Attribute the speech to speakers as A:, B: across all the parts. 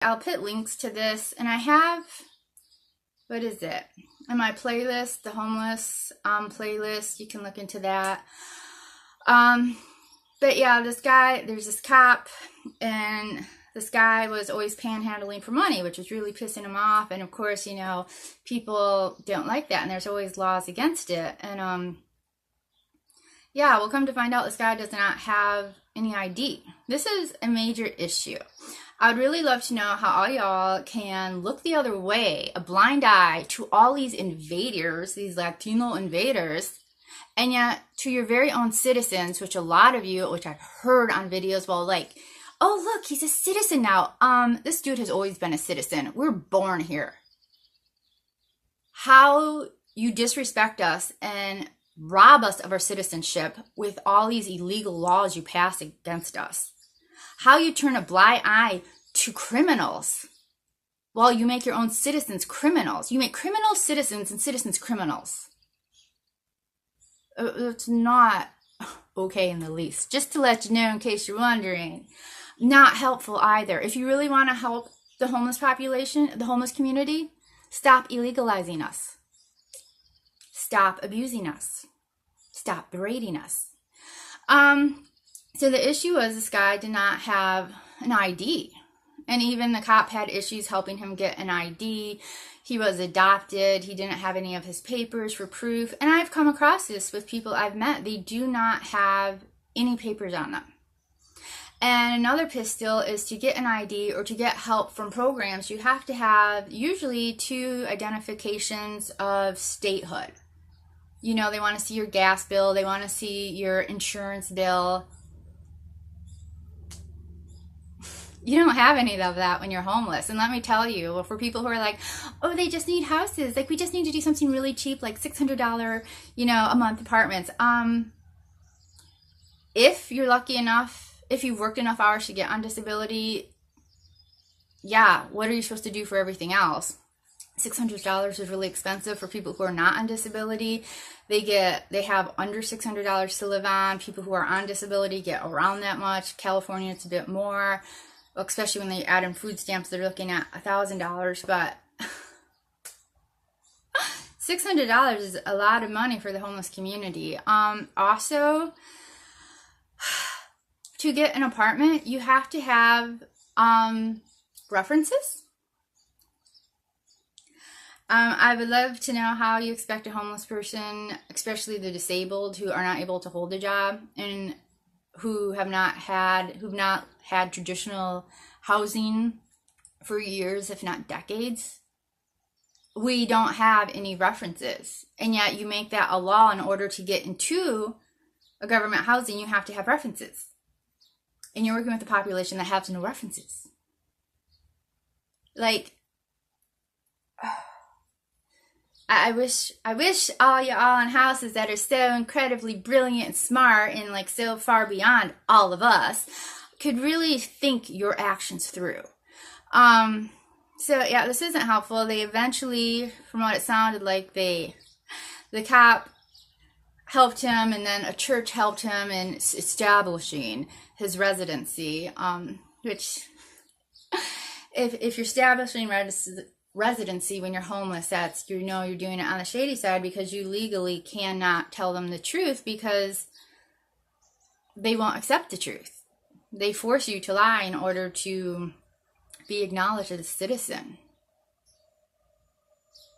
A: I'll put links to this, and I have, what is it? In my playlist, the homeless playlist, you can look into that. But yeah, this guy, there's this cop, and this guy was always panhandling for money, which was really pissing him off. And of course, you know, people don't like that, and there's always laws against it. And yeah, we'll come to find out this guy does not have any ID. This is a major issue. I would really love to know how all y'all can look the other way, a blind eye to all these invaders, these Latino invaders, and yet to your very own citizens, which a lot of you, which I've heard on videos, well, like, oh, look, he's a citizen now. This dude has always been a citizen. We're born here. How you disrespect us and rob us of our citizenship with all these illegal laws you pass against us. How you turn a blind eye to criminals while you make your own citizens criminals. You make criminals citizens and citizens criminals. It's not okay in the least. Just to let you know, in case you're wondering, not helpful either. If you really want to help the homeless population, the homeless community, stop illegalizing us. Stop abusing us. Stop berating us. So the issue was this guy did not have an ID. And even the cop had issues helping him get an ID. He was adopted. He didn't have any of his papers for proof. And I've come across this with people I've met. They do not have any papers on them. And another pistol is to get an ID or to get help from programs, you have to have usually 2 identifications of statehood. You know, they want to see your gas bill. They want to see your insurance bill. You don't have any of that when you're homeless. And let me tell you, for people who are like, oh, they just need houses. Like, we just need to do something really cheap, like $600, you know, a month apartments. If you're lucky enough, if you've worked enough hours to get on disability, yeah, what are you supposed to do for everything else? $600 is really expensive for people who are not on disability. They have under $600 to live on. People who are on disability get around that much. California, it's a bit more, especially when they add in food stamps. They're looking at $1,000, but $600 is a lot of money for the homeless community. Also, to get an apartment, you have to have references. I would love to know how you expect a homeless person, especially the disabled who are not able to hold a job and who've not had traditional housing for years, if not decades. We don't have any references. And yet you make that a law. In order to get into a government housing, you have to have references. And you're working with a population that has no references. Like, I wish all y'all in houses that are so incredibly brilliant and smart and like so far beyond all of us could really think your actions through. So yeah, this isn't helpful. They eventually, from what it sounded like, the cop helped him, and then a church helped him in establishing his residency, which if you're establishing residency when you're homeless, that's, you know, you're doing it on the shady side, because you legally cannot tell them the truth because they won't accept the truth. They force you to lie in order to be acknowledged as a citizen.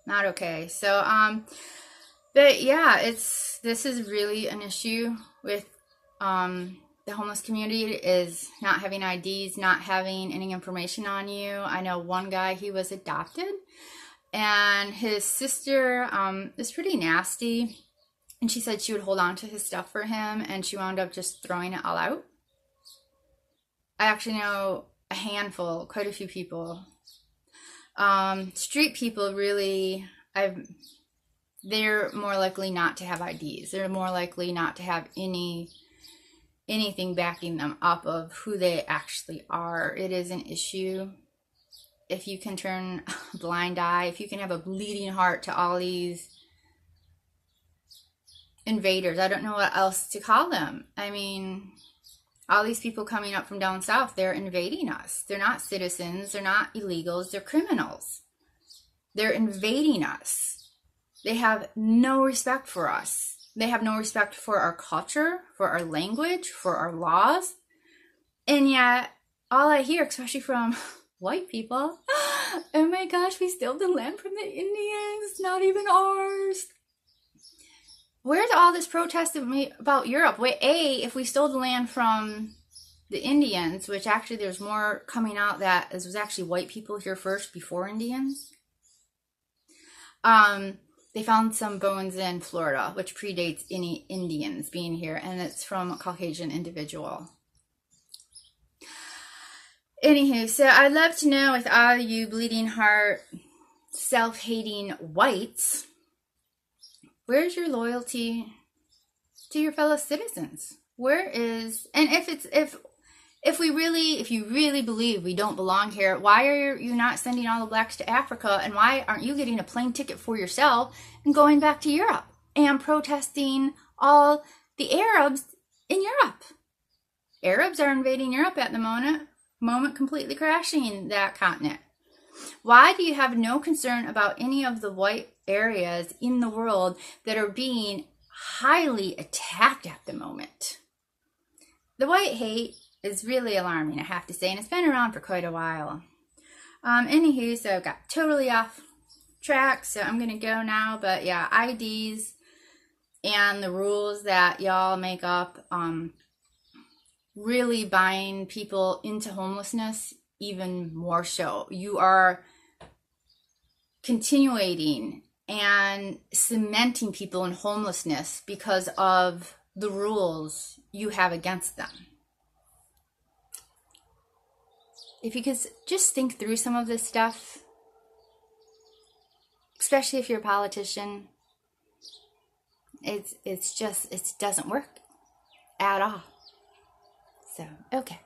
A: Not okay. So but yeah, this is really an issue with the homeless community, is not having IDs, not having any information on you. I know one guy, he was adopted, and his sister is pretty nasty, and she said she would hold on to his stuff for him, and she wound up just throwing it all out. I actually know a handful, quite a few people. Street people really, they're more likely not to have IDs. They're more likely not to have anything backing them up of who they actually are. It is an issue. If you can turn a blind eye, if you can have a bleeding heart to all these invaders, I don't know what else to call them. I mean, All these people coming up from down south, they're invading us. They're not citizens, they're not illegals, they're criminals. They're invading us. They have no respect for us. They have no respect for our culture, for our language, for our laws. And yet, all I hear, especially from white people, oh my gosh, we stole the land from the Indians, not even ours. Where's all this protest about Europe? Wait, if we stole the land from the Indians, which actually there's more coming out that this was actually white people here first before Indians. They found some bones in Florida, which predates any Indians being here, and it's from a Caucasian individual. Anywho, so I'd love to know, with all you bleeding heart, self-hating whites, where's your loyalty to your fellow citizens? Where is, and if you really believe we don't belong here, why are you not sending all the blacks to Africa, and why aren't you getting a plane ticket for yourself and going back to Europe and protesting all the Arabs in Europe? Arabs are invading Europe at the moment, completely crashing that continent. Why do you have no concern about any of the white areas in the world that are being highly attacked at the moment? The white hate is really alarming, I have to say, and it's been around for quite a while. Anywho, so got totally off track, so I'm gonna go now. But yeah, IDs and the rules that y'all make up really bind people into homelessness even more so. You are continuating and cementing people in homelessness because of the rules you have against them. If you could just think through some of this stuff, especially if you're a politician, it doesn't work at all. So, okay.